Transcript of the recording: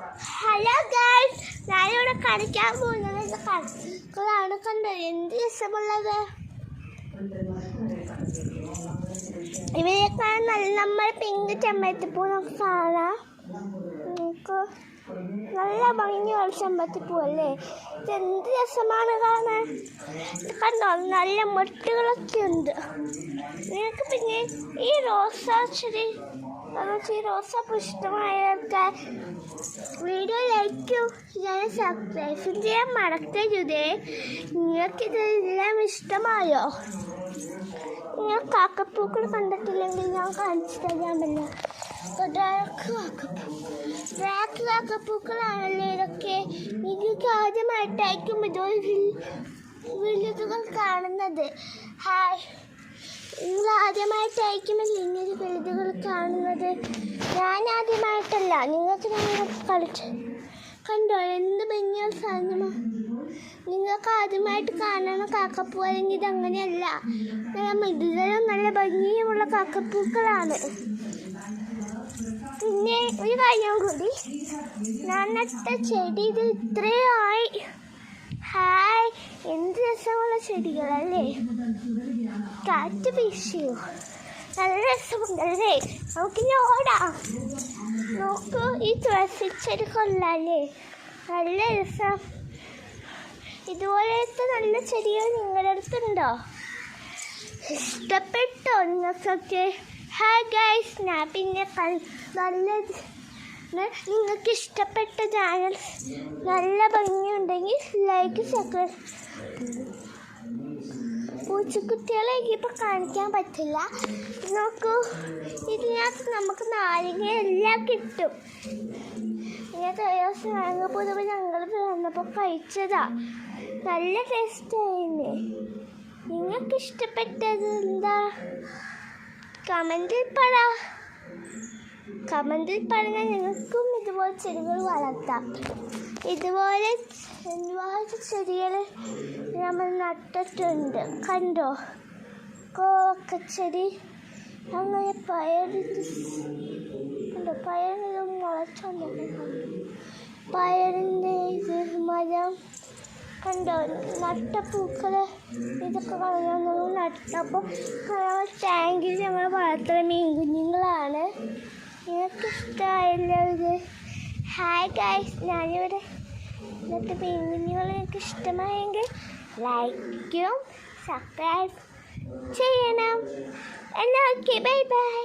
Hello guys, ഞാനിവിടെ കളിക്കാൻ പോകുന്നത് കളാണ്. കണ്ടോ എന്ത് രസമുള്ളത്. ഇവരെയൊക്കെ നല്ല നമ്മൾ പിങ്ക് ചെമ്പരത്തിപ്പൂ നമുക്ക് കാണാം. നമുക്ക് നല്ല ഭംഗിയുള്ള ചെമ്പരത്തിപ്പൂ അല്ലേ. ഇതെന്ത് രസമാണ് കാണാൻ. കണ്ടോ നല്ല മുട്ടുകളൊക്കെ ഉണ്ട്. നിങ്ങൾക്ക് പിന്നെ ഈ റോസാ ചെടി റോസാപ്പൂ ഇഷ്ടമായവർക്ക് വീഡിയോ ലൈക്കും സബ്സ്ക്രൈബും ചെയ്യാൻ മറക്കരുതേ. നിങ്ങൾക്കിതെല്ലാം ഇഷ്ടമായോ? നിങ്ങൾ കാക്കപ്പൂക്കൾ കണ്ടിട്ടില്ലെങ്കിൽ ഞാൻ കാണിച്ചു തരാമല്ലോ. കാക്കപ്പൂക്കളാണല്ലോ ഇതൊക്കെ. നിങ്ങൾക്ക് ആദ്യമായിട്ടായിരിക്കും ഇതുപോലെ വിഴുതുകൾ കാണുന്നത്. ഹായ്, നിങ്ങൾ ആദ്യമായിട്ടായിരിക്കുമല്ലോ ഇങ്ങനെ വിഴുതുകൾ കാണുന്നത്. ഞാൻ ആദ്യമായിട്ടല്ല, നിങ്ങൾക്ക് ഞങ്ങൾ കളിച്ച് കണ്ടോ എന്ത് ഭംഗിയ സാധനമാണ്. നിങ്ങൾക്ക് ആദ്യമായിട്ട് കാണുന്ന കാക്കപ്പൂ അല്ലെങ്കിൽ ഇതങ്ങനെയല്ല. നല്ല മൃദുലവും നല്ല ഭംഗിയുമുള്ള കാക്കപ്പൂക്കളാണ്. പിന്നെ ഒരു കാര്യം കൂടി, ഞാൻ നട്ട ചെടി ഇത് ഇത്രയായി. ഹായ്, എന്ത് രസമുള്ള ചെടികളല്ലേ. കാറ്റ് വീശിയോ, നല്ല രസമുണ്ടല്ലേ. നമുക്കിനി ഓടാം. നോക്കൂ, ഈ തുളസിച്ചെടി കൊള്ളാല്ലേ, നല്ല രസം. ഇതുപോലത്തെ നല്ല ചെടികൾ നിങ്ങളുടെ അടുത്തുണ്ടോ? ഇഷ്ടപ്പെട്ടോ നിങ്ങൾക്കൊക്കെ? ഹായ് ഗൈസ്, ഞാൻ പിന്നെ നല്ലത് നിങ്ങൾക്ക് ഇഷ്ടപ്പെട്ട ചാനൽ നല്ല ഭംഗിയുണ്ടെങ്കിൽ ലൈക്ക് സബ്സ്ക്രൈബ്. പൂച്ചക്കുട്ടികളെ ഇപ്പം കാണിക്കാൻ പറ്റില്ല. നോക്കൂ, ഇതിനകത്ത് നമുക്ക് നാരങ്ങ എല്ലാം കിട്ടും. ഇങ്ങനത്തെ ദിവസം നാരങ്ങപ്പൂവ് ഞങ്ങൾ വന്നപ്പോൾ കഴിച്ചതാ. നല്ല ടേസ്റ്റായില്ലേ. നിങ്ങൾക്ക് ഇഷ്ടപ്പെട്ടത് എന്താ? കമൻറ്റിൽ പറഞ്ഞാൽ ഞങ്ങൾക്കും ഇതുപോലെ ചെടികൾ വളർത്താം. ഇതുപോലെ ഒരുപാട് ചെടികൾ നമ്മൾ നട്ടിട്ടുണ്ട്. കണ്ടോ, കോവക്കച്ചെടി, അങ്ങനെ പയറിത് മുളച്ചുണ്ട്. പയറിൻ്റെ ഇത് മരം കണ്ടോ, നട്ട പൂക്കൾ ഇതൊക്കെ കാണാൻ നമ്മൾ നട്ടപ്പോൾ ടാങ്കിൽ ഞങ്ങൾ വളർത്തുന്ന മീൻ കുഞ്ഞുങ്ങളാണ്. നിങ്ങൾക്ക് ഇഷ്ടമായല്ലോ ഇത്. ഹായ് ഗൈസ്, ഞാനിവിടെ ഇന്നത്തെ മീൻ കുഞ്ഞുങ്ങൾ നിങ്ങൾക്ക് ഇഷ്ടമായെങ്കിൽ ലൈക്കും സബ്സ്ക്രൈബ് ചെയ്യണം. എന്നാൽ ഓക്കെ, ബൈ ബൈ.